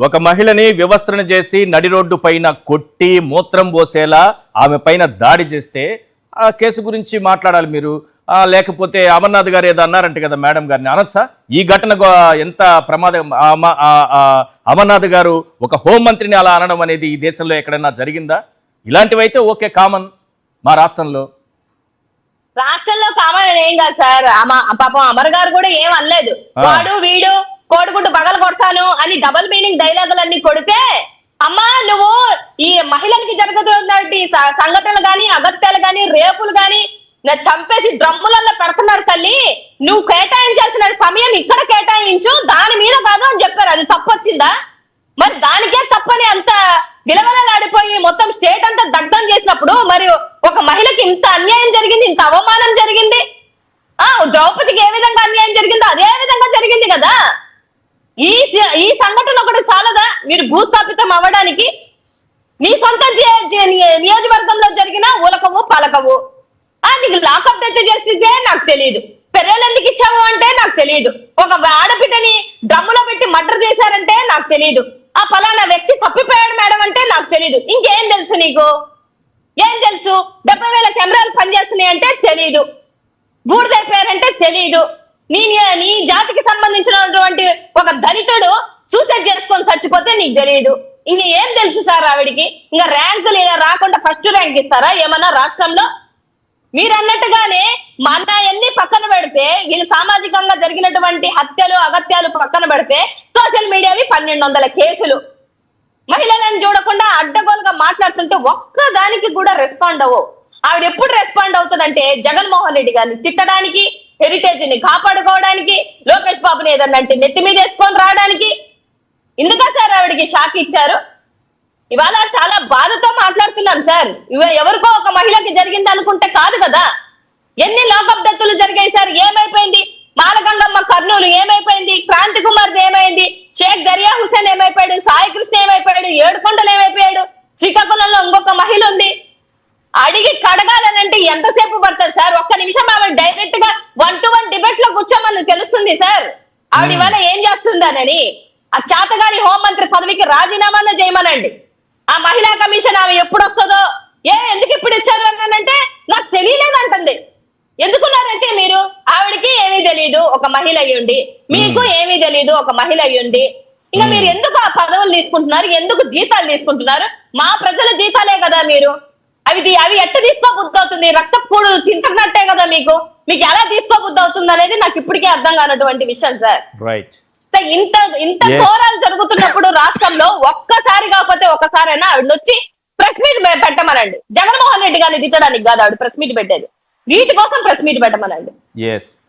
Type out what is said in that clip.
ఒక మహిళని వివస్త్రణ చేసి నడి రోడ్డు పైన కొట్టి మూత్రం పోసేలా ఆమె పైన దాడి చేస్తే ఆ కేసు గురించి మాట్లాడాలి మీరు. లేకపోతే అమర్నాథ్ గారు ఏదో అన్నారంట కదా మేడం గారిని, అనొచ్చా? ఈ ఘటన ఎంత ప్రమాదం. అమర్నాథ్ గారు ఒక హోంమంత్రిని అలా అనడం అనేది ఈ దేశంలో ఎక్కడైనా జరిగిందా? ఇలాంటివైతే ఓకే, కామన్. మా రాష్ట్రంలో కామన్ ఏం కాదు సార్. పాపం అమర్ గారు కూడా ఏం అనలేదు. వాడు వీడు కోడిగుడ్డు బగలు కొడతాను అని డబుల్ మీనింగ్ డైలాగులన్నీ కొడితే, అమ్మా నువ్వు ఈ మహిళలకి జరుగుతున్నటువంటి సంఘటనలు గాని, అగత్యాలు గాని, రేపులు గాని చంపేసి డ్రమ్ములలో పెడుతున్నారు తల్లి, నువ్వు కేటాయించాల్సిన సమయం ఇక్కడ కేటాయించు, దాని మీద కాదు అని చెప్పారు. అది తప్పొచ్చిందా? మరి దానికే తప్పని అంత విలవలలాడిపోయి మొత్తం స్టేట్ అంతా దగ్ధం చేసినప్పుడు మరి ఒక మహిళకి ఇంత అన్యాయం జరిగింది, ఇంత అవమానం జరిగింది. ద్రౌపదికి ఏ విధంగా అన్యాయం జరిగిందో అదే విధంగా జరిగింది కదా. ఈ సంఘటన ఒకటి చాలదా మీరు భూస్థాపితం అవ్వడానికి? నీ సొంత నియోజకవర్గంలో జరిగిన ఉలకవు పలకవు. నీకు లాకప్ డెత్ చేస్తే నాకు తెలియదు, పెర్రెలు ఎందుకు ఇచ్చావు అంటే నాకు తెలియదు, ఒక ఆడబిడ్డని డ్రమ్ములో పెట్టి మర్డర్ చేశారంటే నాకు తెలియదు, ఆ ఫలానా వ్యక్తి తప్పిపోయాడు మేడం అంటే నాకు తెలియదు. ఇంకేం తెలుసు నీకు? ఏం తెలుసు? 70,000 కెమెరాలు పనిచేస్తున్నాయి అంటే తెలియదు, బూడిదైపోయారంటే తెలియదు. నీ జాతికి సంబంధించినటువంటి ఒక దళితుడు సూసైడ్ చేసుకొని చచ్చిపోతే నీకు తెలియదు. ఇంక ఏం తెలుసు సార్ ఆవిడికి? ఇంకా ర్యాంకులు ఇలా రాకుండా ఫస్ట్ ర్యాంక్ ఇస్తారా ఏమన్నా రాష్ట్రంలో? మీరు అన్నట్టుగానే మన ఎన్ని పక్కన పెడితే, వీళ్ళు సామాజికంగా జరిగినటువంటి హత్యలు అగత్యాలు పక్కన పెడితే సోషల్ మీడియావి 1200 కేసులు. మహిళలను చూడకుండా అడ్డగోలుగా మాట్లాడుతుంటే ఒక్కదానికి కూడా రెస్పాండ్ అవ్వవు. ఆవిడ ఎప్పుడు రెస్పాండ్ అవుతుందంటే జగన్మోహన్ రెడ్డి గారిని తిట్టడానికి, హెరిటేజ్ ని కాపాడుకోవడానికి, లోకేష్ బాబుని ఏదన్నా అంటే నెత్తి మీద వేసుకొని రావడానికి. ఇందుకా సార్ ఆవిడకి షాక్ ఇచ్చారు? ఇవాళ చాలా బాధతో మాట్లాడుతున్నాం సార్. ఎవరికో ఒక మహిళకి జరిగింది అనుకుంటే కాదు కదా. ఎన్ని లాకప్ డెత్తులు జరిగాయి సార్? ఏమైపోయింది? మాలగంగమ్మ కర్నూలు ఏమైపోయింది? క్రాంతి కుమార్ ఏమైంది? షేక్ దరియా హుసేన్ ఏమైపోయాడు? సాయి కృష్ణ ఏమైపోయాడు? ఏడుకొండలు ఏమైపోయాడు? శ్రీకాకుళంలో ఇంకొక మహిళ ఉంది. అడిగి కడగాలనంటే ఎంతసేపు పడుతుంది సార్? ఒక్క నిమిషం ఆవిడ డైరెక్ట్ గా 1-to-1 డిబేట్ లో కూర్చోమని తెలుస్తుంది సార్ ఆవిడ ఇవాళ ఏం చేస్తుందనని. ఆ చేతగాని హోంమంత్రి పదవికి రాజీనామా చేయమనండి. ఆ మహిళా కమిషన్ ఆమె ఎప్పుడు వస్తుందో, ఎందుకు ఇప్పుడు ఇచ్చారు అన్నానంటే నాకు తెలియలేదంటుంది. ఎందుకున్నారంటే మీరు ఆవిడకి ఏమీ తెలియదు ఒక మహిళ అయ్యుండి, మీకు ఏమీ తెలియదు ఒక మహిళ అయ్యుండి. ఇంకా మీరు ఎందుకు ఆ పదవులు తీసుకుంటున్నారు? ఎందుకు జీతాలు తీసుకుంటున్నారు? మా ప్రజల జీతాలే కదా మీరు. అవి ఎట్ట తీసుకోబుద్ధి అవుతుంది? రక్తపూడు తింటున్నట్టే కదా మీకు ఎలా తీసుకోబుద్ధి అవుతుంది అనేది నాకు ఇప్పటికే అర్థం కానటువంటి విషయం సార్. రైట్. ఇంత ఘోరాలు జరుగుతున్నప్పుడు రాష్ట్రంలో ఒక్కసారి కాకపోతే ఒకసారైనా ఆవిడ వచ్చి ప్రెస్ మీట్ పెట్టమనండి. జగన్మోహన్ రెడ్డి గారిని తిట్టడానికి కాదు ఆవిడ ప్రెస్ మీట్ పెట్టేది, వీటి కోసం ప్రెస్ మీట్ పెట్టమనండి.